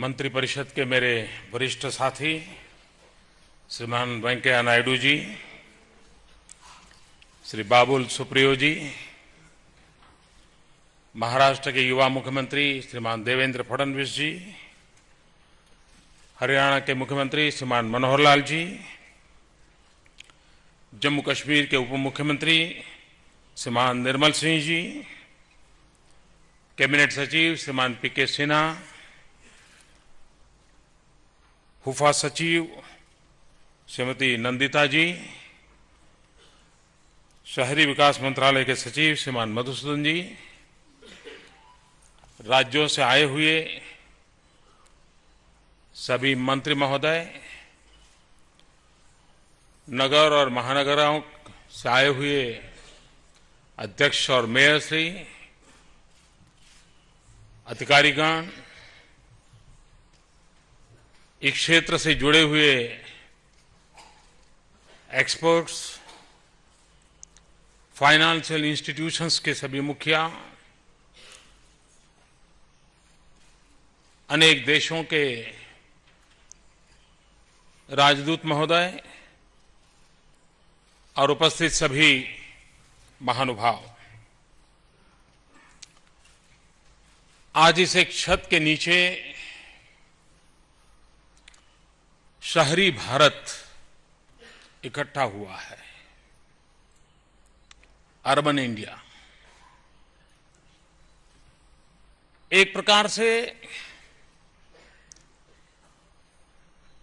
मंत्रिपरिषद के मेरे वरिष्ठ साथी श्रीमान वेंकैया नायडू जी, श्री बाबुल सुप्रियो जी, महाराष्ट्र के युवा मुख्यमंत्री श्रीमान देवेंद्र फडणवीस जी, हरियाणा के मुख्यमंत्री श्रीमान मनोहर लाल जी, जम्मू कश्मीर के उप मुख्यमंत्री श्रीमान निर्मल सिंह जी, कैबिनेट सचिव श्रीमान पीके सिन्हा, हुफा सचिव श्रीमती नंदिता जी, शहरी विकास मंत्रालय के सचिव श्रीमान मधुसूदन जी, राज्यों से आए हुए सभी मंत्री महोदय, नगर और महानगरों से आए हुए अध्यक्ष और मेयर श्री, अधिकारीगण, इस क्षेत्र से जुड़े हुए एक्सपर्ट्स, फाइनेंशियल इंस्टीट्यूशंस के सभी मुखिया, अनेक देशों के राजदूत महोदय और उपस्थित सभी महानुभाव, आज इस एक छत के नीचे शहरी भारत इकट्ठा हुआ है, अर्बन इंडिया। एक प्रकार से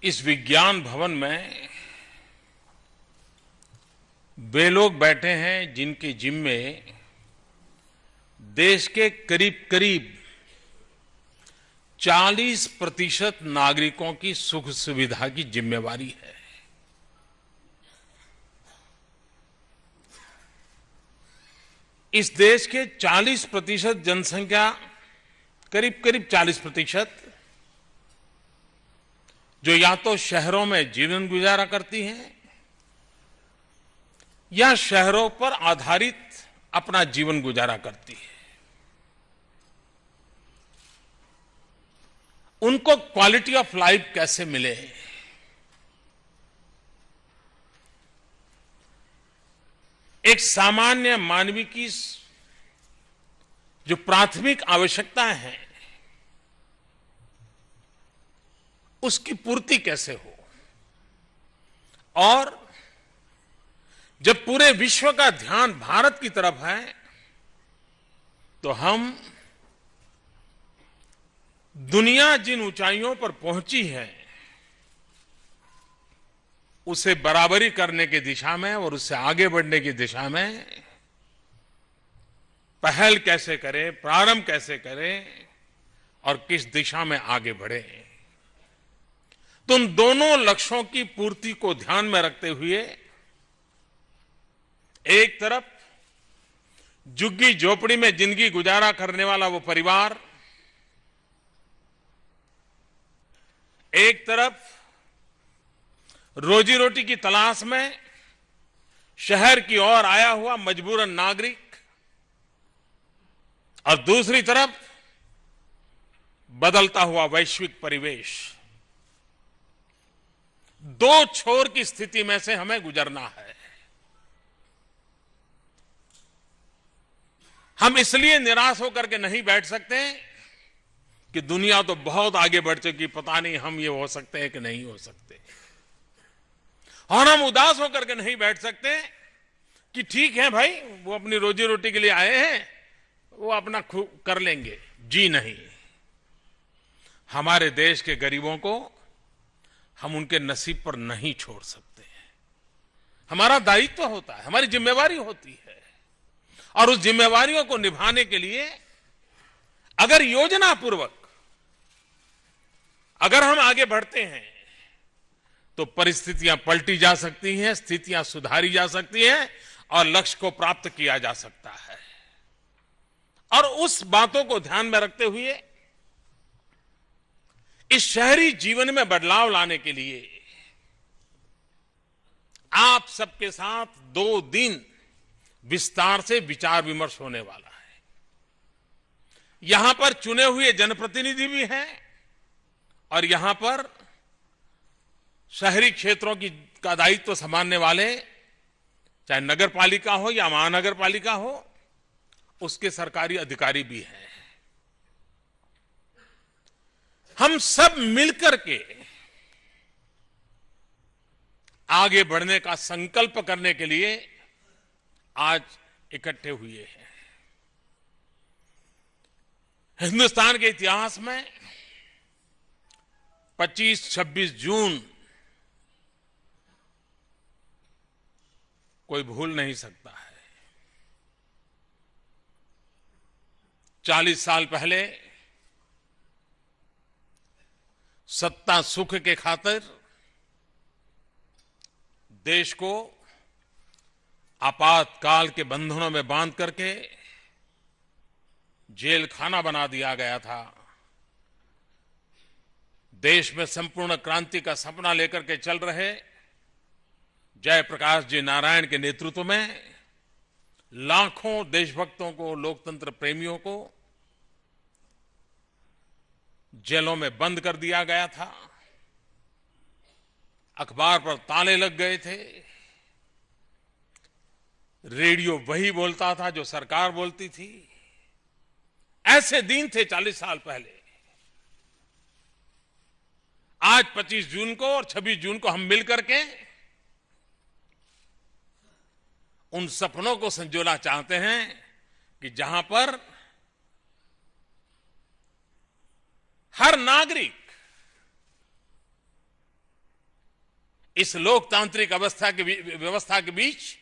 इस विज्ञान भवन में वे लोग बैठे हैं जिनके जिम्मे देश के करीब करीब 40% नागरिकों की सुख सुविधा की जिम्मेवारी है। इस देश के 40% जनसंख्या, करीब करीब 40%, जो या तो शहरों में जीवन गुजारा करती हैं या शहरों पर आधारित अपना जीवन गुजारा करती है, उनको क्वालिटी ऑफ लाइफ कैसे मिले, एक सामान्य मानवीय की जो प्राथमिक आवश्यकताएं हैं उसकी पूर्ति कैसे हो, और जब पूरे विश्व का ध्यान भारत की तरफ है तो हम दुनिया जिन ऊंचाइयों पर पहुंची है उसे बराबरी करने की दिशा में और उससे आगे बढ़ने की दिशा में पहल कैसे करें, प्रारंभ कैसे करें और किस दिशा में आगे बढ़े। तो उन दोनों लक्ष्यों की पूर्ति को ध्यान में रखते हुए एक तरफ झुग्गी झोपड़ी में जिंदगी गुजारा करने वाला वो परिवार, एक तरफ रोजी रोटी की तलाश में शहर की ओर आया हुआ मजबूरन नागरिक, और दूसरी तरफ बदलता हुआ वैश्विक परिवेश, दो छोर की स्थिति में से हमें गुजरना है। हम इसलिए निराश होकर के नहीं बैठ सकते कि दुनिया तो बहुत आगे बढ़ चुकी, पता नहीं हम ये हो सकते हैं कि नहीं हो सकते, और हम उदास होकर के नहीं बैठ सकते कि ठीक है भाई, वो अपनी रोजी रोटी के लिए आए हैं, वो अपना कर लेंगे। जी नहीं, हमारे देश के गरीबों को हम उनके नसीब पर नहीं छोड़ सकते। हमारा दायित्व होता है, हमारी जिम्मेवारी होती है, और उस जिम्मेवारियों को निभाने के लिए अगर योजना पूर्वक अगर हम आगे बढ़ते हैं तो परिस्थितियां पलटी जा सकती हैं, स्थितियां सुधारी जा सकती हैं और लक्ष्य को प्राप्त किया जा सकता है। और उस बातों को ध्यान में रखते हुए इस शहरी जीवन में बदलाव लाने के लिए आप सबके साथ 2 दिन विस्तार से विचार विमर्श होने वाला है। यहां पर चुने हुए जनप्रतिनिधि भी हैं और यहां पर शहरी क्षेत्रों का दायित्व संभालने वाले, चाहे नगर पालिका हो या महानगर पालिका हो, उसके सरकारी अधिकारी भी हैं। हम सब मिलकर के आगे बढ़ने का संकल्प करने के लिए आज इकट्ठे हुए हैं। हिंदुस्तान के इतिहास में 25-26 जून कोई भूल नहीं सकता है। 40 साल पहले सत्ता सुख के खातिर देश को आपातकाल के बंधनों में बांध करके जेल खाना बना दिया गया था। देश में संपूर्ण क्रांति का सपना लेकर के चल रहे जयप्रकाश जी नारायण के नेतृत्व में लाखों देशभक्तों को, लोकतंत्र प्रेमियों को जेलों में बंद कर दिया गया था। अखबार पर ताले लग गए थे। रेडियो वही बोलता था जो सरकार बोलती थी। ऐसे दिन थे 40 साल पहले। आज 25 जून को और 26 जून को हम मिलकर के उन सपनों को संजोना चाहते हैं कि जहां पर हर नागरिक इस लोकतांत्रिक व्यवस्था के बीच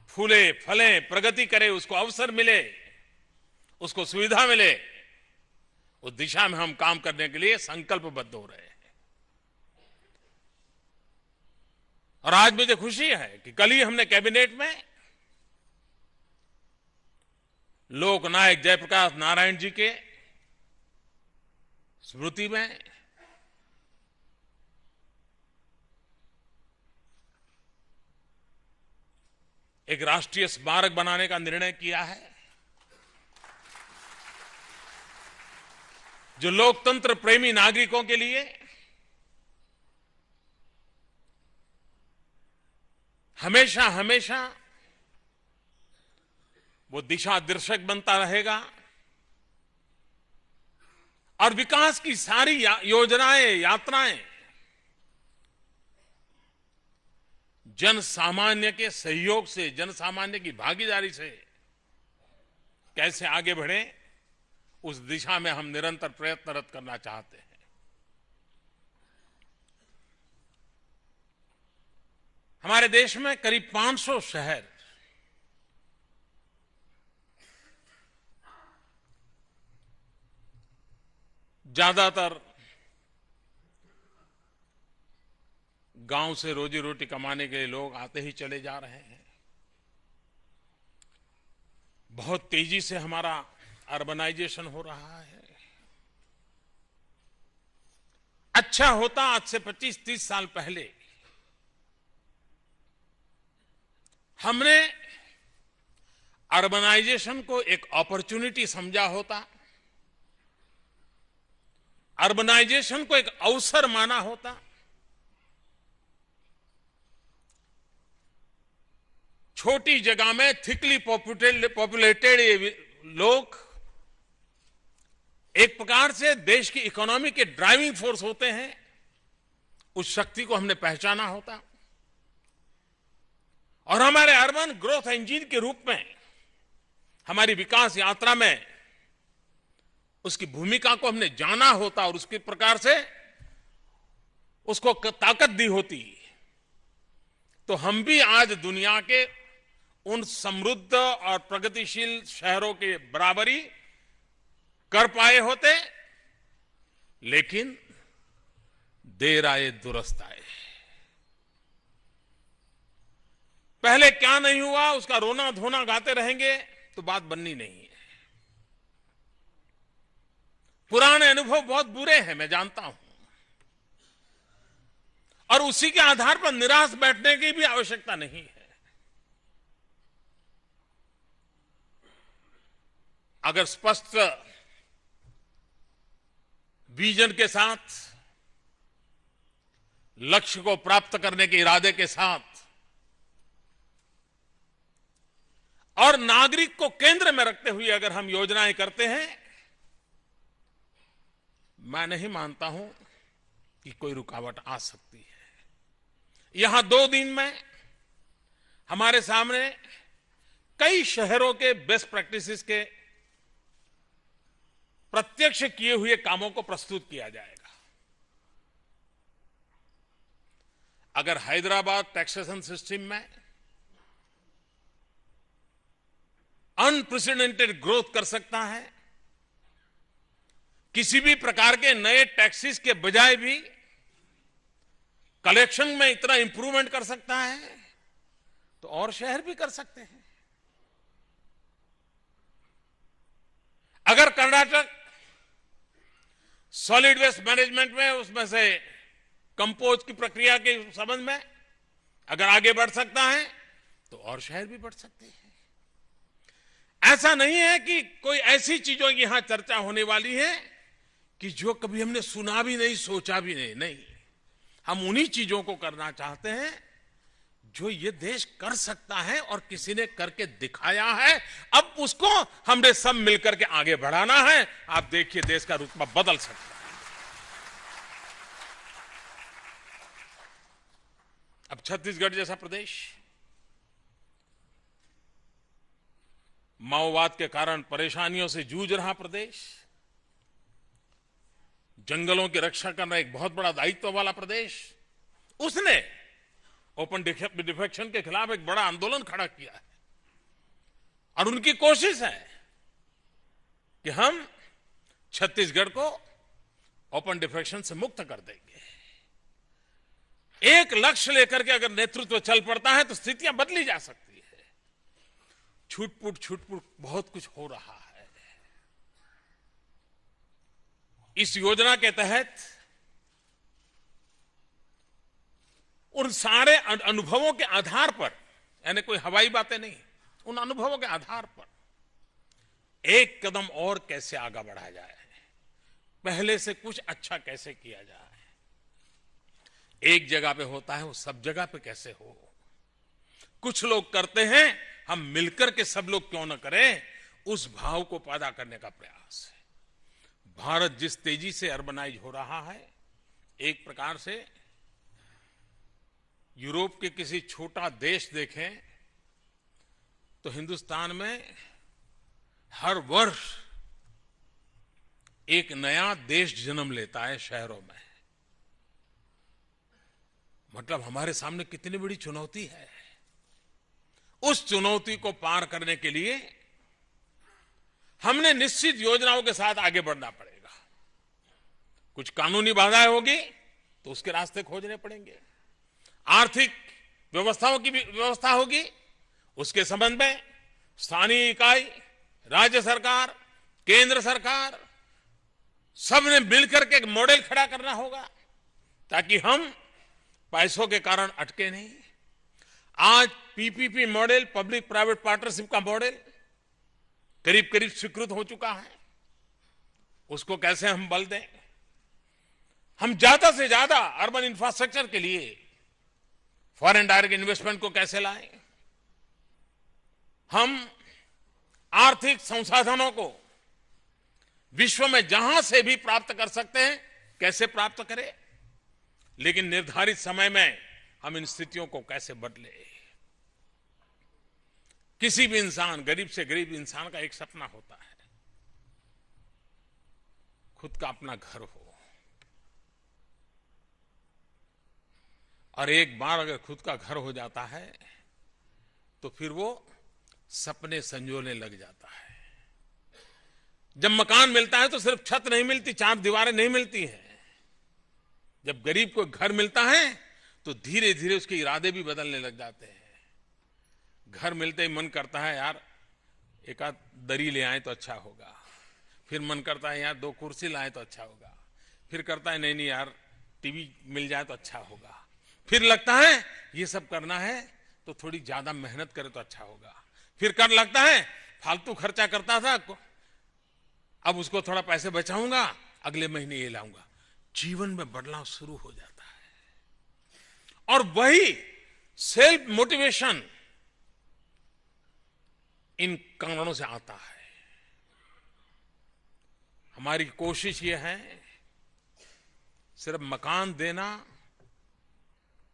फूले फले, प्रगति करे, उसको अवसर मिले, उसको सुविधा मिले, उस दिशा में हम काम करने के लिए संकल्पबद्ध हो रहे हैं। और आज मुझे खुशी है कि कल ही हमने कैबिनेट में लोकनायक जयप्रकाश नारायण जी के स्मृति में एक राष्ट्रीय स्मारक बनाने का निर्णय किया है, जो लोकतंत्र प्रेमी नागरिकों के लिए हमेशा हमेशा वो दिशा दर्शक बनता रहेगा और विकास की सारी योजनाएं, यात्राएं जन सामान्य के सहयोग से, जन सामान्य की भागीदारी से कैसे आगे बढ़े, उस दिशा में हम निरंतर प्रयत्नरत करना चाहते हैं। हमारे देश में करीब 500 शहर ज्यादातर गांव से रोजी रोटी कमाने के लिए लोग आते ही चले जा रहे हैं। बहुत तेजी से हमारा अर्बनाइजेशन हो रहा है। अच्छा होता आज से 25-30 साल पहले हमने अर्बनाइजेशन को एक अपॉर्चुनिटी समझा होता, अर्बनाइजेशन को एक अवसर माना होता। छोटी जगह में थिकली पॉपुलेटेड लोग एक प्रकार से देश की इकोनॉमी के ड्राइविंग फोर्स होते हैं। उस शक्ति को हमने पहचाना होता और हमारे अर्बन ग्रोथ इंजन के रूप में हमारी विकास यात्रा में उसकी भूमिका को हमने जाना होता और उसके प्रकार से उसको ताकत दी होती, तो हम भी आज दुनिया के उन समृद्ध और प्रगतिशील शहरों के बराबरी कर पाए होते। लेकिन देर आए दुरुस्त आए। पहले क्या नहीं हुआ उसका रोना धोना गाते रहेंगे तो बात बननी नहीं है। पुराने अनुभव बहुत बुरे हैं, मैं जानता हूं, और उसी के आधार पर निराश बैठने की भी आवश्यकता नहीं है। अगर स्पष्ट विजन के साथ, लक्ष्य को प्राप्त करने के इरादे के साथ और नागरिक को केंद्र में रखते हुए अगर हम योजनाएं करते हैं, मैं नहीं मानता हूं कि कोई रुकावट आ सकती है। यहां 2 दिन में हमारे सामने कई शहरों के बेस्ट प्रैक्टिसेस के प्रत्यक्ष किए हुए कामों को प्रस्तुत किया जाएगा। अगर हैदराबाद टैक्सेशन सिस्टम में अनप्रेसिडेंटेड ग्रोथ कर सकता है, किसी भी प्रकार के नए टैक्सेस के बजाय भी कलेक्शन में इतना इंप्रूवमेंट कर सकता है, तो और शहर भी कर सकते हैं। अगर कर्नाटक सॉलिड वेस्ट मैनेजमेंट में उसमें से कंपोज की प्रक्रिया के संबंध में अगर आगे बढ़ सकता है, तो और शहर भी बढ़ सकते हैं। ऐसा नहीं है कि कोई ऐसी चीजों की यहां चर्चा होने वाली है कि जो कभी हमने सुना भी नहीं, सोचा भी नहीं। हम उन्हीं चीजों को करना चाहते हैं जो ये देश कर सकता है और किसी ने करके दिखाया है। अब उसको हमने सब मिलकर के आगे बढ़ाना है। आप देखिए, देश का रुतबा बदल सकता है। अब छत्तीसगढ़ जैसा प्रदेश माओवाद के कारण परेशानियों से जूझ रहा प्रदेश, जंगलों की रक्षा करना एक बहुत बड़ा दायित्व वाला प्रदेश, उसने ओपन डिफेक्शन के खिलाफ एक बड़ा आंदोलन खड़ा किया है। और उनकी कोशिश है कि हम छत्तीसगढ़ को ओपन डिफेक्शन से मुक्त कर देंगे। एक लक्ष्य लेकर के अगर नेतृत्व चल पड़ता है तो स्थितियां बदली जा सकती है। छुटपुट बहुत कुछ हो रहा है। इस योजना के तहत उन सारे अनुभवों के आधार पर, यानी कोई हवाई बातें नहीं, उन अनुभवों के आधार पर एक कदम और कैसे आगे बढ़ाया जाए, पहले से कुछ अच्छा कैसे किया जाए। एक जगह पे होता है वो सब जगह पे कैसे हो। कुछ लोग करते हैं, हम मिलकर के सब लोग क्यों न करें, उस भाव को पैदा करने का प्रयास है। भारत जिस तेजी से अर्बनाइज हो रहा है, एक प्रकार से यूरोप के किसी छोटा देश देखें तो हिंदुस्तान में हर वर्ष एक नया देश जन्म लेता है शहरों में। मतलब हमारे सामने कितनी बड़ी चुनौती है। उस चुनौती को पार करने के लिए हमने निश्चित योजनाओं के साथ आगे बढ़ना पड़ेगा। कुछ कानूनी बाधाएं होगी तो उसके रास्ते खोजने पड़ेंगे। आर्थिक व्यवस्थाओं की भी व्यवस्था होगी, उसके संबंध में स्थानीय इकाई, राज्य सरकार, केंद्र सरकार, सबने मिलकर के एक मॉडल खड़ा करना होगा ताकि हम पैसों के कारण अटके नहीं। आज PPP model, public private partnership का मॉडल करीब करीब स्वीकृत हो चुका है। उसको कैसे हम बल दें। हम ज्यादा से ज्यादा अर्बन इंफ्रास्ट्रक्चर के लिए फॉरेन डायरेक्ट इन्वेस्टमेंट को कैसे लाएं। हम आर्थिक संसाधनों को विश्व में जहां से भी प्राप्त कर सकते हैं कैसे प्राप्त करें, लेकिन निर्धारित समय में हम इन स्थितियों को कैसे बदले। किसी भी इंसान, गरीब से गरीब इंसान का एक सपना होता है, खुद का अपना घर हो। और एक बार अगर खुद का घर हो जाता है तो फिर वो सपने संजोने लग जाता है। जब मकान मिलता है तो सिर्फ छत नहीं मिलती, 4 दीवारें नहीं मिलती हैं। जब गरीब को घर मिलता है तो धीरे धीरे उसके इरादे भी बदलने लग जाते हैं। घर मिलते ही मन करता है यार एक आध दरी ले आए तो अच्छा होगा, फिर मन करता है यार 2 कुर्सी लाए तो अच्छा होगा, फिर करता है नहीं यार टीवी मिल जाए तो अच्छा होगा, फिर लगता है ये सब करना है तो थोड़ी ज्यादा मेहनत करे तो अच्छा होगा, फिर कर लगता है फालतू खर्चा करता था अब उसको थोड़ा पैसे बचाऊंगा, अगले महीने ये लाऊंगा। जीवन में बदलाव शुरू हो जाता है और वही सेल्फ मोटिवेशन इन कारणों से आता है। हमारी कोशिश ये है सिर्फ मकान देना,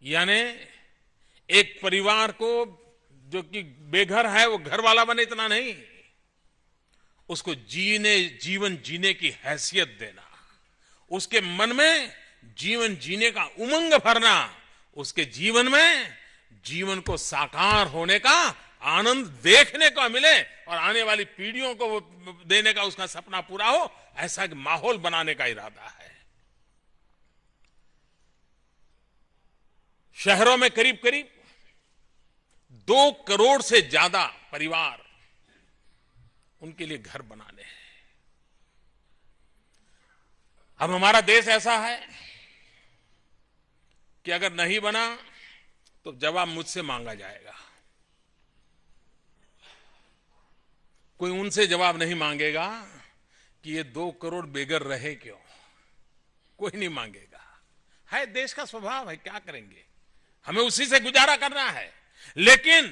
यानी एक परिवार को जो कि बेघर है वो घर वाला बने, इतना नहीं, उसको जीवन जीने की हैसियत देना, उसके मन में जीवन जीने का उमंग भरना, उसके जीवन में जीवन को साकार होने का आनंद देखने को मिले और आने वाली पीढ़ियों को देने का उसका सपना पूरा हो, ऐसा एक माहौल बनाने का इरादा है। शहरों में करीब करीब 2 करोड़ से ज्यादा परिवार, उनके लिए घर बनाने हैं। अब हमारा देश ऐसा है कि अगर नहीं बना तो जवाब मुझसे मांगा जाएगा। कोई उनसे जवाब नहीं मांगेगा कि ये 2 करोड़ बेघर रहे क्यों, कोई नहीं मांगेगा। है देश का स्वभाव है, क्या करेंगे, हमें उसी से गुजारा करना है। लेकिन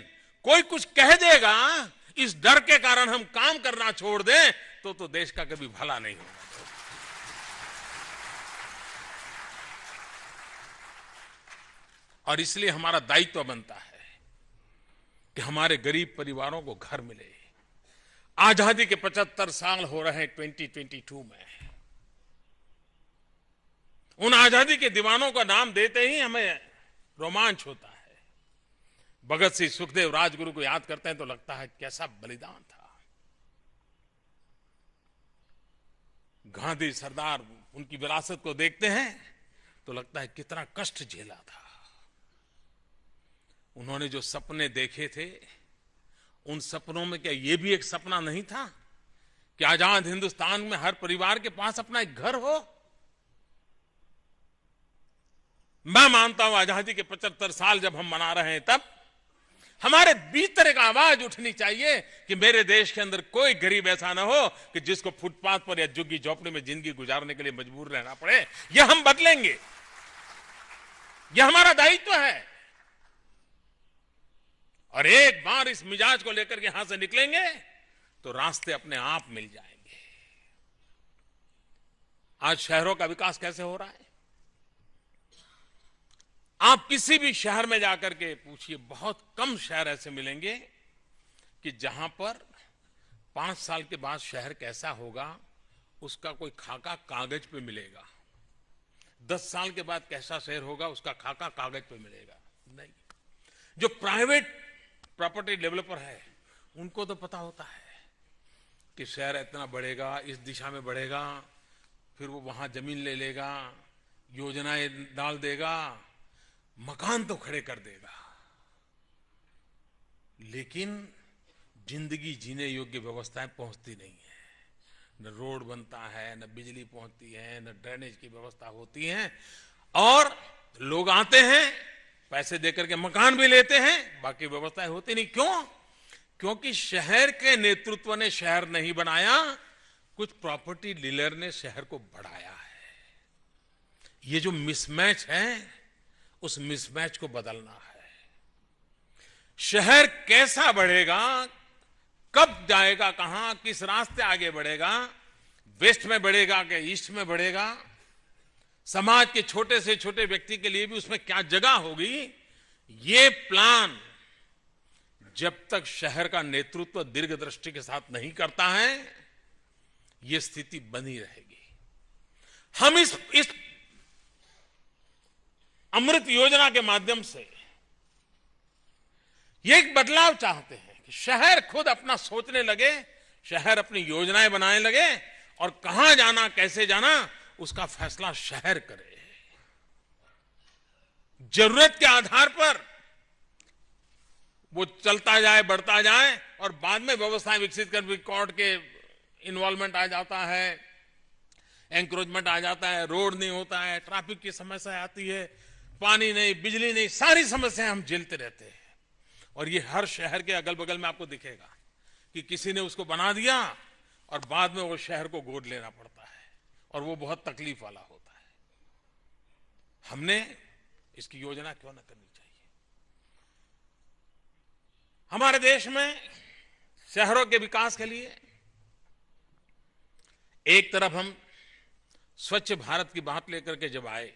कोई कुछ कह देगा, इस डर के कारण हम काम करना छोड़ दें तो देश का कभी भला नहीं होगा। और इसलिए हमारा दायित्व बनता है कि हमारे गरीब परिवारों को घर मिले। आजादी के 75 साल हो रहे हैं 2022 में। उन आजादी के दीवानों का नाम देते ही हमें रोमांच होता है। भगत सिंह, सुखदेव, राजगुरु को याद करते हैं तो लगता है कैसा बलिदान था। गांधी, सरदार, उनकी विरासत को देखते हैं तो लगता है कितना कष्ट झेला था। उन्होंने जो सपने देखे थे, उन सपनों में क्या ये भी एक सपना नहीं था कि आजाद हिंदुस्तान में हर परिवार के पास अपना एक घर हो? मैं मानता हूं आजादी के 75 साल जब हम मना रहे हैं तब हमारे भीतर एक आवाज उठनी चाहिए कि मेरे देश के अंदर कोई गरीब ऐसा ना हो कि जिसको फुटपाथ पर या झुग्गी झोपड़ी में जिंदगी गुजारने के लिए मजबूर रहना पड़े। यह हम बदलेंगे, यह हमारा दायित्व है। और एक बार इस मिजाज को लेकर के यहां से निकलेंगे तो रास्ते अपने आप मिल जाएंगे। आज शहरों का विकास कैसे हो रहा है? आप किसी भी शहर में जाकर के पूछिए, बहुत कम शहर ऐसे मिलेंगे कि जहां पर 5 साल के बाद शहर कैसा होगा उसका कोई खाका कागज पे मिलेगा। 10 साल के बाद कैसा शहर होगा उसका खाका कागज पे मिलेगा नहीं। जो प्राइवेट प्रॉपर्टी डेवलपर है उनको तो पता होता है कि शहर इतना बढ़ेगा, इस दिशा में बढ़ेगा, फिर वो वहां जमीन ले लेगा, योजनाएं डाल देगा, मकान तो खड़े कर देगा, लेकिन जिंदगी जीने योग्य व्यवस्थाएं पहुंचती नहीं है। न रोड बनता है, न बिजली पहुंचती है, न ड्रेनेज की व्यवस्था होती है। और लोग आते हैं, पैसे देकर के मकान भी लेते हैं, बाकी व्यवस्थाएं होती नहीं। क्यों? क्योंकि शहर के नेतृत्व ने शहर नहीं बनाया, कुछ प्रॉपर्टी डीलर ने शहर को बढ़ाया है। ये जो मिसमैच है, उस मिसमैच को बदलना है। शहर कैसा बढ़ेगा, कब जाएगा, कहां, किस रास्ते आगे बढ़ेगा, वेस्ट में बढ़ेगा कि ईस्ट में बढ़ेगा, समाज के छोटे से छोटे व्यक्ति के लिए भी उसमें क्या जगह होगी, ये प्लान जब तक शहर का नेतृत्व दीर्घ दृष्टि के साथ नहीं करता है, ये स्थिति बनी रहेगी। हम इस अमृत योजना के माध्यम से ये एक बदलाव चाहते हैं कि शहर खुद अपना सोचने लगे, शहर अपनी योजनाएं बनाने लगे और कहां जाना, कैसे जाना, उसका फैसला शहर करे। जरूरत के आधार पर वो चलता जाए, बढ़ता जाए और बाद में व्यवस्थाएं विकसित कर, कोर्ट के इन्वॉल्वमेंट आ जाता है, एंक्रोचमेंट आ जाता है, रोड नहीं होता है, ट्रैफिक की समस्या आती है, पानी नहीं, बिजली नहीं, सारी समस्याएं हम झेलते रहते हैं। और ये हर शहर के अगल बगल में आपको दिखेगा कि किसी ने उसको बना दिया और बाद में वो शहर को गोद लेना पड़ता है। और वो बहुत तकलीफ वाला होता है। हमने इसकी योजना क्यों न करनी चाहिए। हमारे देश में शहरों के विकास के लिए एक तरफ हम स्वच्छ भारत की बात लेकर के जब आए,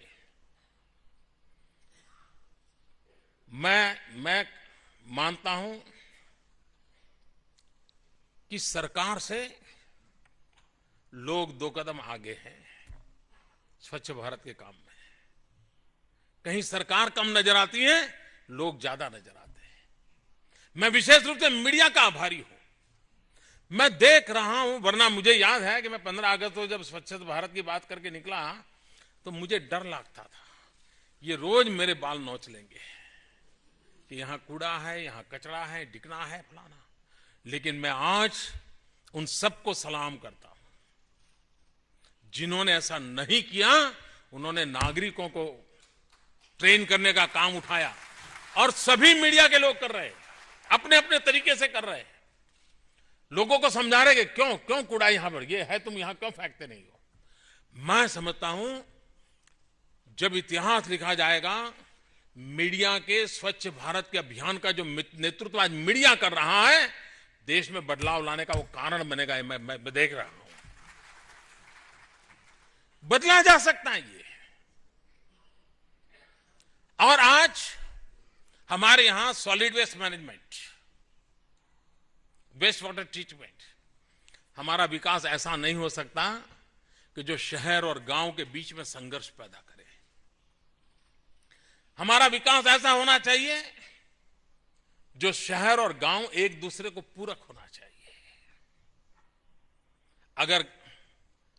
मैं मानता हूं कि सरकार से लोग 2 कदम आगे हैं स्वच्छ भारत के काम में। कहीं सरकार कम नजर आती है, लोग ज्यादा नजर आते हैं। मैं विशेष रूप से मीडिया का आभारी हूं। मैं देख रहा हूं, वरना मुझे याद है कि मैं 15 अगस्त को जब स्वच्छ भारत की बात करके निकला तो मुझे डर लगता था, ये रोज मेरे बाल नोच लेंगे कि यहां कूड़ा है, यहां कचरा है, डिकना है, फलाना। लेकिन मैं आज उन सबको सलाम करता हूं जिन्होंने ऐसा नहीं किया। उन्होंने नागरिकों को ट्रेन करने का काम उठाया और सभी मीडिया के लोग कर रहे हैं, अपने अपने तरीके से कर रहे हैं। लोगों को समझा रहे कि क्यों कूड़ा यहां पर ये है, तुम यहां क्यों फेंकते नहीं हो। मैं समझता हूं जब इतिहास लिखा जाएगा, मीडिया के स्वच्छ भारत के अभियान का जो नेतृत्व आज मीडिया कर रहा है, देश में बदलाव लाने का वो कारण बनेगा। मैं देख रहा हूं बदला जा सकता है ये। और आज हमारे यहां solid waste management, waste water treatment, हमारा विकास ऐसा नहीं हो सकता कि जो शहर और गांव के बीच में संघर्ष पैदा करे। हमारा विकास ऐसा होना चाहिए जो शहर और गांव एक दूसरे को पूरक होना चाहिए। अगर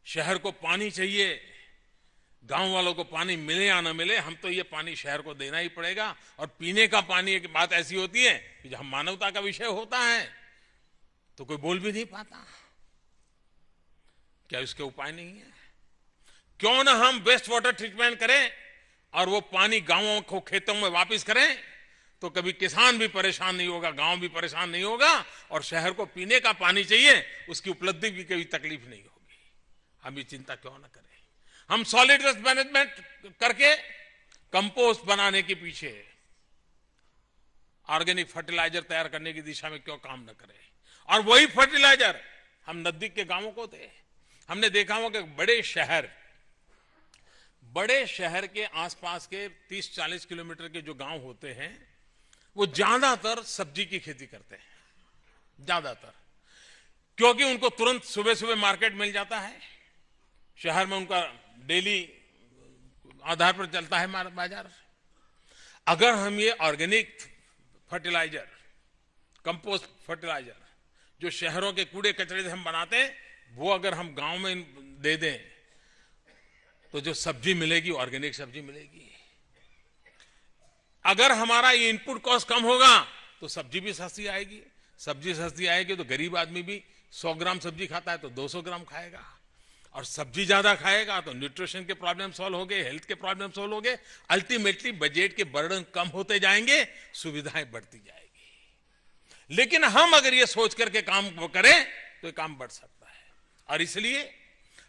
शहर को पानी चाहिए, गांव वालों को पानी मिले या ना मिले, हम तो ये पानी शहर को देना ही पड़ेगा। और पीने का पानी की बात ऐसी होती है कि जहां मानवता का विषय होता है तो कोई बोल भी नहीं पाता। क्या इसके उपाय नहीं है? क्यों ना हम वेस्ट वाटर ट्रीटमेंट करें और वो पानी गांवों को खेतों में वापस करें, तो कभी किसान भी परेशान नहीं होगा, गांव भी परेशान नहीं होगा, और शहर को पीने का पानी चाहिए, उसकी उपलब्धि भी कभी तकलीफ नहीं होगी। हम ये चिंता क्यों ना करें। हम सॉलिड वेस्ट मैनेजमेंट करके कंपोस्ट बनाने के पीछे, ऑर्गेनिक फर्टिलाइजर तैयार करने की दिशा में क्यों काम न करें। और वही फर्टिलाइजर हम नजदीक के गांवों को दें। हमने देखा होगा कि बड़े शहर के आसपास के 30-40 किलोमीटर के जो गांव होते हैं, वो ज्यादातर सब्जी की खेती करते हैं, ज्यादातर, क्योंकि उनको तुरंत सुबह सुबह मार्केट मिल जाता है। शहर में उनका डेली आधार पर चलता है बाजार। अगर हम ये ऑर्गेनिक फर्टिलाइजर, कंपोस्ट फर्टिलाइजर, जो शहरों के कूड़े कचरे से हम बनाते हैं, वो अगर हम गांव में दे दें तो जो सब्जी मिलेगी ऑर्गेनिक सब्जी मिलेगी। अगर हमारा ये इनपुट कॉस्ट कम होगा तो सब्जी भी सस्ती आएगी। सब्जी सस्ती आएगी तो गरीब आदमी भी 100 ग्राम सब्जी खाता है तो 200 ग्राम खाएगा, और सब्जी ज्यादा खाएगा तो न्यूट्रिशन के प्रॉब्लम सॉल्व हो गए, हेल्थ के प्रॉब्लम सॉल्व हो गए। अल्टीमेटली बजट के बर्डन कम होते जाएंगे, सुविधाएं बढ़ती जाएगी। लेकिन हम अगर ये सोच करके काम करें तो ये काम बढ़ सकता है। और इसलिए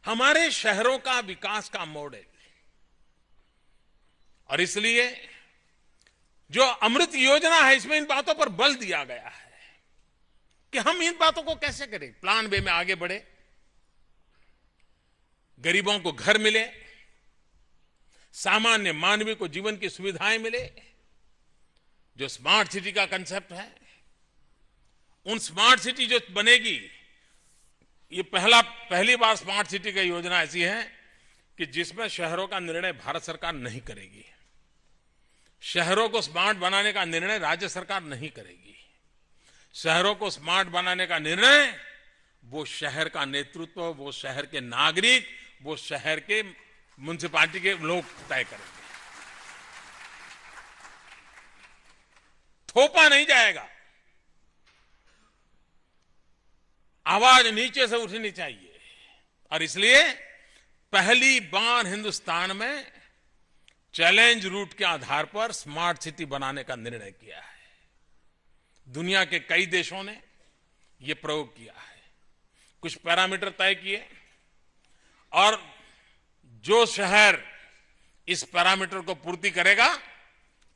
हमारे शहरों का विकास का मॉडल, और इसलिए जो अमृत योजना है, इसमें इन बातों पर बल दिया गया है कि हम इन बातों को कैसे करें। प्लान बे में आगे बढ़े, गरीबों को घर मिले, सामान्य मानवीय को जीवन की सुविधाएं मिले। जो स्मार्ट सिटी का कंसेप्ट है, उन स्मार्ट सिटी जो बनेगी, ये पहली बार स्मार्ट सिटी की योजना ऐसी है कि जिसमें शहरों का निर्णय भारत सरकार नहीं करेगी। शहरों को स्मार्ट बनाने का निर्णय राज्य सरकार नहीं करेगी। शहरों को स्मार्ट बनाने का निर्णय वो शहर का नेतृत्व, वो शहर के नागरिक, वो शहर के म्युनिसिपैलिटी के लोग तय करेंगे। थोपा नहीं जाएगा। आवाज नीचे से उठनी चाहिए। और इसलिए पहली बार हिंदुस्तान में चैलेंज रूट के आधार पर स्मार्ट सिटी बनाने का निर्णय किया है। दुनिया के कई देशों ने यह प्रयोग किया है, कुछ पैरामीटर तय किए और जो शहर इस पैरामीटर को पूर्ति करेगा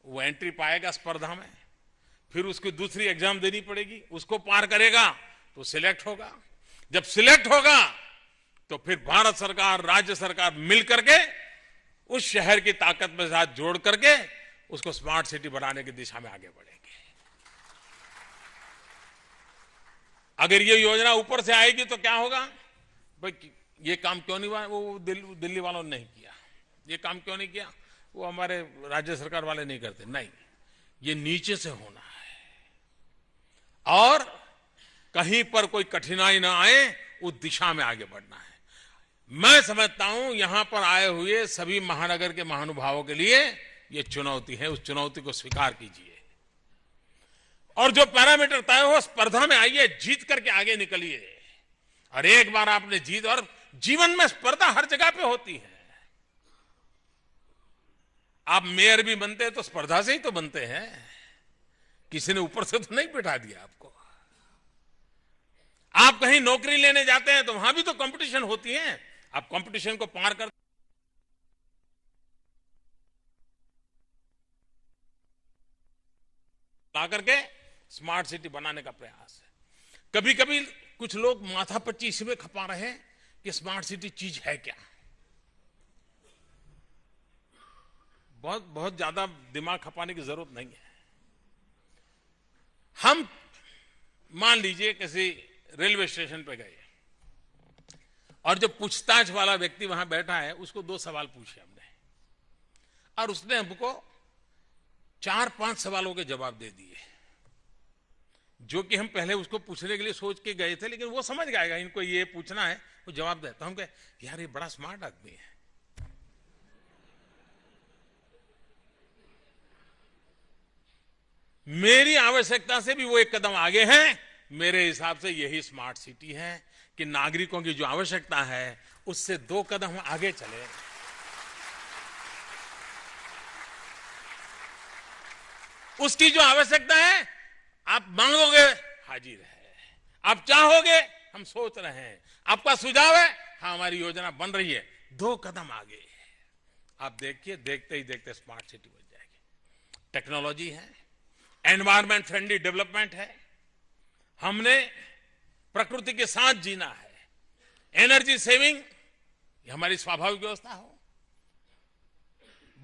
वो एंट्री पाएगा स्पर्धा में, फिर उसको दूसरी एग्जाम देनी पड़ेगी, उसको पार करेगा तो सिलेक्ट होगा। जब सिलेक्ट होगा तो फिर भारत सरकार, राज्य सरकार मिल करके उस शहर की ताकत में साथ जोड़ करके उसको स्मार्ट सिटी बनाने की दिशा में आगे बढ़ेंगे। अगर ये योजना ऊपर से आएगी तो क्या होगा? भाई ये काम क्यों नहीं हुआ, वो दिल्ली वालों ने नहीं किया, ये काम क्यों नहीं किया, वो हमारे राज्य सरकार वाले नहीं करते। नहीं, ये नीचे से होना है और कहीं पर कोई कठिनाई ना आए उस दिशा में आगे बढ़ना है। मैं समझता हूं यहां पर आए हुए सभी महानगर के महानुभावों के लिए ये चुनौती है, उस चुनौती को स्वीकार कीजिए और जो पैरामीटर तय हो स्पर्धा में आइए, जीत करके आगे निकलिए। और एक बार आपने जीत, और जीवन में स्पर्धा हर जगह पे होती है। आप मेयर भी बनते हैं तो स्पर्धा से ही तो बनते हैं, किसी ने ऊपर से तो नहीं बिठा दिया आपको। आप कहीं नौकरी लेने जाते हैं तो वहां भी तो कंपटीशन होती है, आप कंपटीशन को पार कर करके स्मार्ट सिटी बनाने का प्रयास है। कभी कभी कुछ लोग माथापच्ची इसमें खपा रहे हैं कि स्मार्ट सिटी चीज है क्या। बहुत ज्यादा दिमाग खपाने की जरूरत नहीं है। हम मान लीजिए किसी रेलवे स्टेशन पे गए और जो पूछताछ वाला व्यक्ति वहां बैठा है उसको 2 सवाल पूछे हमने और उसने हमको 4-5 सवालों के जवाब दे दिए, जो कि हम पहले उसको पूछने के लिए सोच के गए थे, लेकिन वो समझ गएगा इनको ये पूछना है, वो जवाब दे। तो हम कहे यार ये बड़ा स्मार्ट आदमी है। मेरी आवश्यकता से भी वो एक कदम आगे हैं। मेरे हिसाब से यही स्मार्ट सिटी है कि नागरिकों की जो आवश्यकता है उससे 2 कदम आगे चले। उसकी जो आवश्यकता है आप मांगोगे, हाजिर है। आप चाहोगे, हम सोच रहे हैं। आपका सुझाव है, हाँ हमारी योजना बन रही है, 2 कदम आगे। आप देखिए, देखते ही देखते स्मार्ट सिटी बन जाएगी। टेक्नोलॉजी है, एनवायरमेंट फ्रेंडली डेवलपमेंट है, हमने प्रकृति के साथ जीना है, एनर्जी सेविंग ये हमारी स्वाभाविक व्यवस्था हो,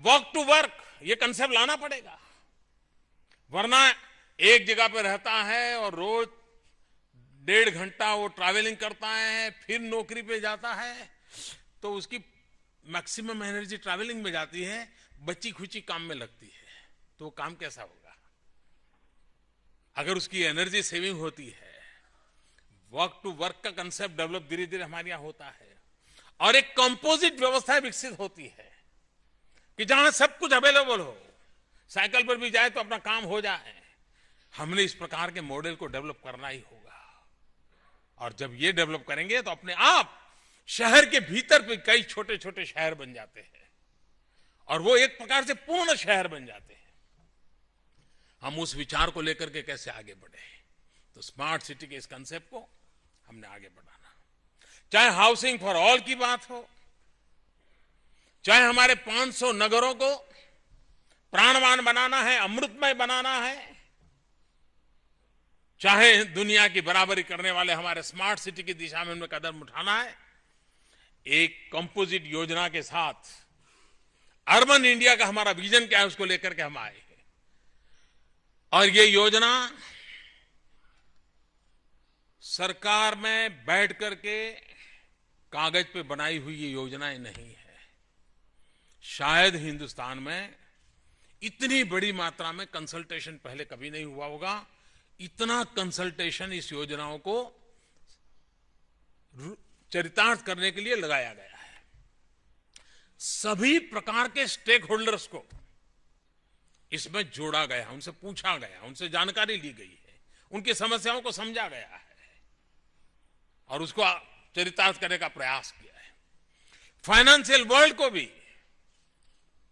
वॉक टू वर्क ये कंसेप्ट लाना पड़ेगा, वरना एक जगह पे रहता है और रोज 1.5 घंटा वो ट्रैवलिंग करता है, फिर नौकरी पे जाता है, तो उसकी मैक्सिमम एनर्जी ट्रैवलिंग में जाती है, बची खुची काम में लगती है, तो वो काम कैसा होगा? अगर उसकी एनर्जी सेविंग होती है, वर्क टू वर्क का कंसेप्ट डेवलप धीरे धीरे हमारे यहां होता है और एक कंपोजिट व्यवस्था विकसित होती है कि जहां सब कुछ अवेलेबल हो, साइकिल पर भी जाए तो अपना काम हो जाए। हमने इस प्रकार के मॉडल को डेवलप करना ही होगा और जब ये डेवलप करेंगे तो अपने आप शहर के भीतर भी कई छोटे छोटे शहर बन जाते हैं और वो एक प्रकार से पूर्ण शहर बन जाते हैं। हम उस विचार को लेकर के कैसे आगे बढ़े, तो स्मार्ट सिटी के इस कंसेप्ट को हमने आगे बढ़ाना। चाहे हाउसिंग फॉर ऑल की बात हो, चाहे हमारे 500 नगरों को प्राणवान बनाना है, अमृतमय बनाना है, चाहे दुनिया की बराबरी करने वाले हमारे स्मार्ट सिटी की दिशा में हमें कदम उठाना है, एक कंपोजिट योजना के साथ अर्बन इंडिया का हमारा विजन क्या है उसको लेकर के हम आए हैं। और ये योजना सरकार में बैठ करके कागज पे बनाई हुई ये योजनाएं नहीं है। शायद हिंदुस्तान में इतनी बड़ी मात्रा में कंसल्टेशन पहले कभी नहीं हुआ होगा। इतना कंसल्टेशन इस योजनाओं को चरितार्थ करने के लिए लगाया गया है। सभी प्रकार के स्टेक होल्डर्स को इसमें जोड़ा गया, उनसे पूछा गया, उनसे जानकारी ली गई है, उनकी समस्याओं को समझा गया है और उसको चरितार्थ करने का प्रयास किया है। फाइनेंशियल वर्ल्ड को भी,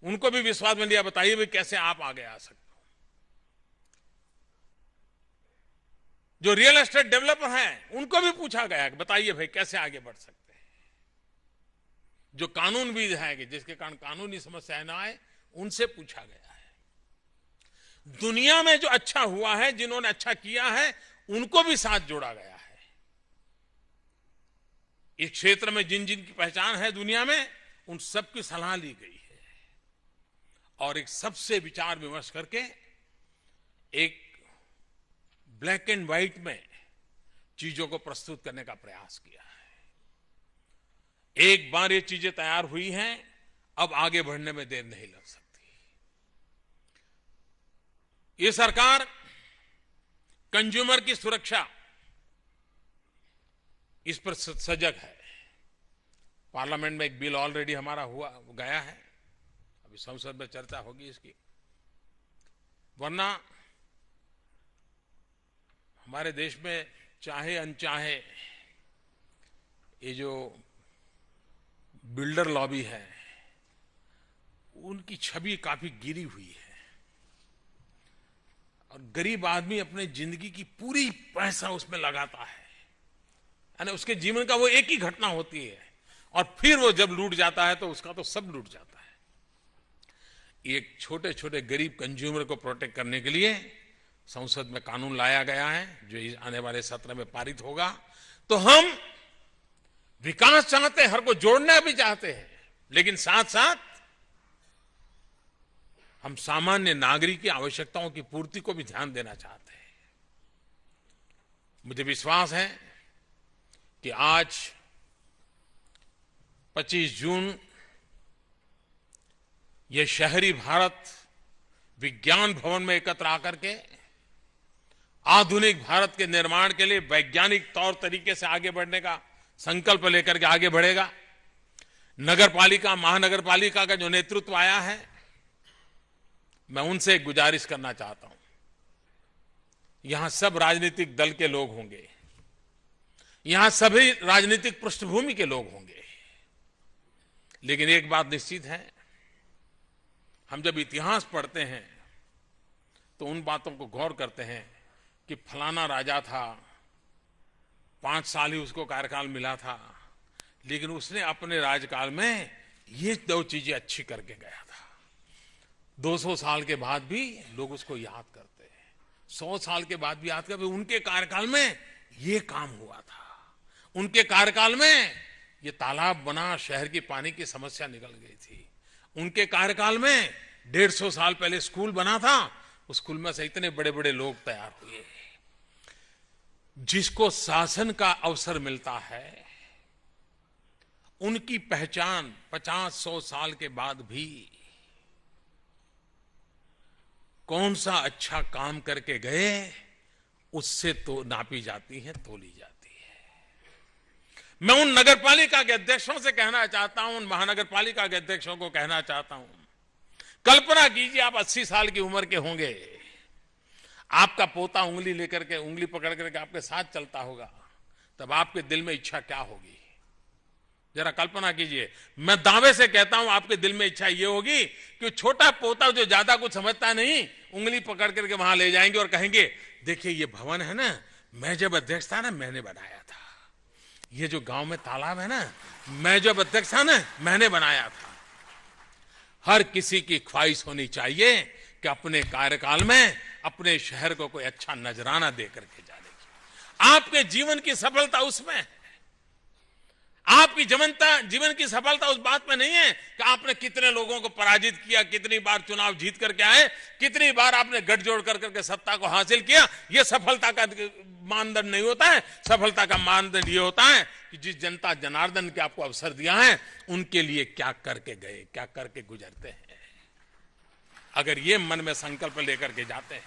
उनको भी विश्वास में लिया, बताइए भाई कैसे आप आगे आ सकते हो। जो रियल एस्टेट डेवलपर हैं उनको भी पूछा गया कि बताइए भाई कैसे आगे बढ़ सकते हैं। जो कानूनविद है कि जिसके कारण कानूनी समस्याएं ना आए, उनसे पूछा गया है। दुनिया में जो अच्छा हुआ है, जिन्होंने अच्छा किया है, उनको भी साथ जोड़ा गया है। इस क्षेत्र में जिन जिन की पहचान है दुनिया में, उन सब की सलाह ली गई है और एक सबसे विचार विमर्श करके एक ब्लैक एंड व्हाइट में चीजों को प्रस्तुत करने का प्रयास किया है। एक बार ये चीजें तैयार हुई हैं, अब आगे बढ़ने में देर नहीं लग सकती। ये सरकार कंज्यूमर की सुरक्षा, इस पर सजग है। पार्लियामेंट में एक बिल ऑलरेडी हमारा गया है, अभी संसद में चर्चा होगी इसकी। वरना हमारे देश में चाहे अनचाहे ये जो बिल्डर लॉबी है, उनकी छवि काफी गिरी हुई है और गरीब आदमी अपने जिंदगी की पूरी पैसा उसमें लगाता है, यानी उसके जीवन का वो एक ही घटना होती है और फिर वो जब लूट जाता है तो उसका तो सब लूट जाता है। एक छोटे छोटे गरीब कंज्यूमर को प्रोटेक्ट करने के लिए संसद में कानून लाया गया है, जो आने वाले सत्र में पारित होगा। तो हम विकास चाहते हैं, हर को जोड़ना भी चाहते हैं, लेकिन साथ साथ हम सामान्य नागरिक की आवश्यकताओं की पूर्ति को भी ध्यान देना चाहते हैं। मुझे विश्वास है कि आज 25 जून ये शहरी भारत विज्ञान भवन में एकत्र आकर के आधुनिक भारत के निर्माण के लिए वैज्ञानिक तौर तरीके से आगे बढ़ने का संकल्प लेकर के आगे बढ़ेगा। नगरपालिका, महानगरपालिका का जो नेतृत्व आया है, मैं उनसे एक गुजारिश करना चाहता हूं। यहां सब राजनीतिक दल के लोग होंगे, यहां सभी राजनीतिक पृष्ठभूमि के लोग होंगे, लेकिन एक बात निश्चित है, हम जब इतिहास पढ़ते हैं तो उन बातों को गौर करते हैं कि फलाना राजा था, 5 साल ही उसको कार्यकाल मिला था, लेकिन उसने अपने राजकाल में ये 2 चीजें अच्छी करके गया था। 200 साल के बाद भी लोग उसको याद करते हैं, 100 साल के बाद भी याद करते हैं। उनके कार्यकाल में ये काम हुआ था, उनके कार्यकाल में ये तालाब बना, शहर की पानी की समस्या निकल गई थी, उनके कार्यकाल में 150 साल पहले स्कूल बना था, उस स्कूल में से इतने बड़े बड़े लोग तैयार हुए। जिसको शासन का अवसर मिलता है, उनकी पहचान 50-100 साल के बाद भी कौन सा अच्छा काम करके गए, उससे तो नापी जाती है, तोली जाती है। मैं उन नगरपालिका के अध्यक्षों से कहना चाहता हूं, उन महानगरपालिका के अध्यक्षों को कहना चाहता हूं, कल्पना कीजिए आप 80 साल की उम्र के होंगे, आपका पोता उंगली पकड़ करके आपके साथ चलता होगा, तब आपके दिल में इच्छा क्या होगी? जरा कल्पना कीजिए। मैं दावे से कहता हूं आपके दिल में इच्छा ये होगी कि छोटा पोता जो ज्यादा कुछ समझता नहीं, उंगली पकड़ करके वहां ले जाएंगे और कहेंगे, देखिए ये भवन है ना, मैं जब अध्यक्ष था ना, मैंने बनाया था। ये जो गांव में तालाब है ना, मैं जब अध्यक्ष था ना, मैंने बनाया था। हर किसी की ख्वाहिश होनी चाहिए कि अपने कार्यकाल में अपने शहर को कोई अच्छा नजराना दे करके जाने की। आपके जीवन की सफलता उसमें है। आपकी जीवन की सफलता उस बात में नहीं है कि आपने कितने लोगों को पराजित किया, कितनी बार चुनाव जीत करके आए, कितनी बार आपने गठजोड़ करके सत्ता को हासिल किया। यह सफलता का मानदंड नहीं होता है। सफलता का मानदंड यह होता है कि जिस जनता जनार्दन के आपको अवसर दिया है, उनके लिए क्या करके गए, क्या करके गुजरते हैं। अगर ये मन में संकल्प लेकर के जाते हैं,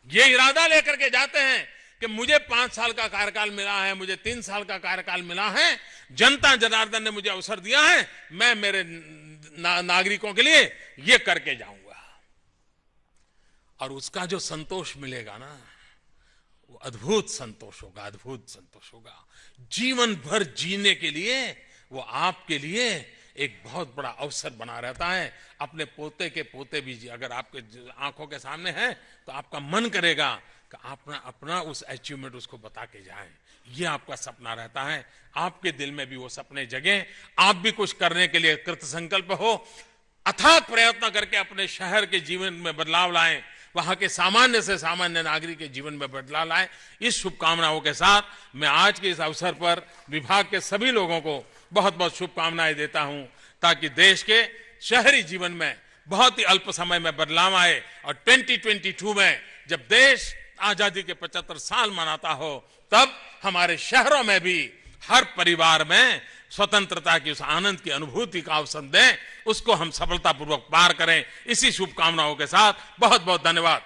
ये इरादा लेकर के जाते हैं कि मुझे 5 साल का कार्यकाल मिला है, मुझे 3 साल का कार्यकाल मिला है, जनता जनार्दन ने मुझे अवसर दिया है, मैं मेरे नागरिकों के लिए ये करके जाऊंगा, और उसका जो संतोष मिलेगा ना, वो अद्भुत संतोष होगा, अद्भुत संतोष होगा। जीवन भर जीने के लिए वो आपके लिए एक बहुत बड़ा अवसर बना रहता है। अपने पोते के पोते भी अगर आपके आंखों के सामने हैं तो आपका मन करेगा कि अपना अपना उस अचीवमेंट उसको बता के जाएं। ये आपका सपना रहता है, आपके दिल में भी वो सपने जगें, आप भी कुछ करने के लिए कृत संकल्प हो, अथाक प्रयत्न करके अपने शहर के जीवन में बदलाव लाएं, वहां के सामान्य से सामान्य नागरिक के जीवन में बदलाव लाएं। इस शुभकामनाओं के साथ मैं आज के इस अवसर पर विभाग के सभी लोगों को बहुत बहुत शुभकामनाएं देता हूं, ताकि देश के शहरी जीवन में बहुत ही अल्प समय में बदलाव आए और 2022 में जब देश आजादी के 75 साल मनाता हो, तब हमारे शहरों में भी हर परिवार में स्वतंत्रता की उस आनंद की अनुभूति का अवसर दें, उसको हम सफलतापूर्वक पार करें। इसी शुभकामनाओं के साथ बहुत बहुत धन्यवाद।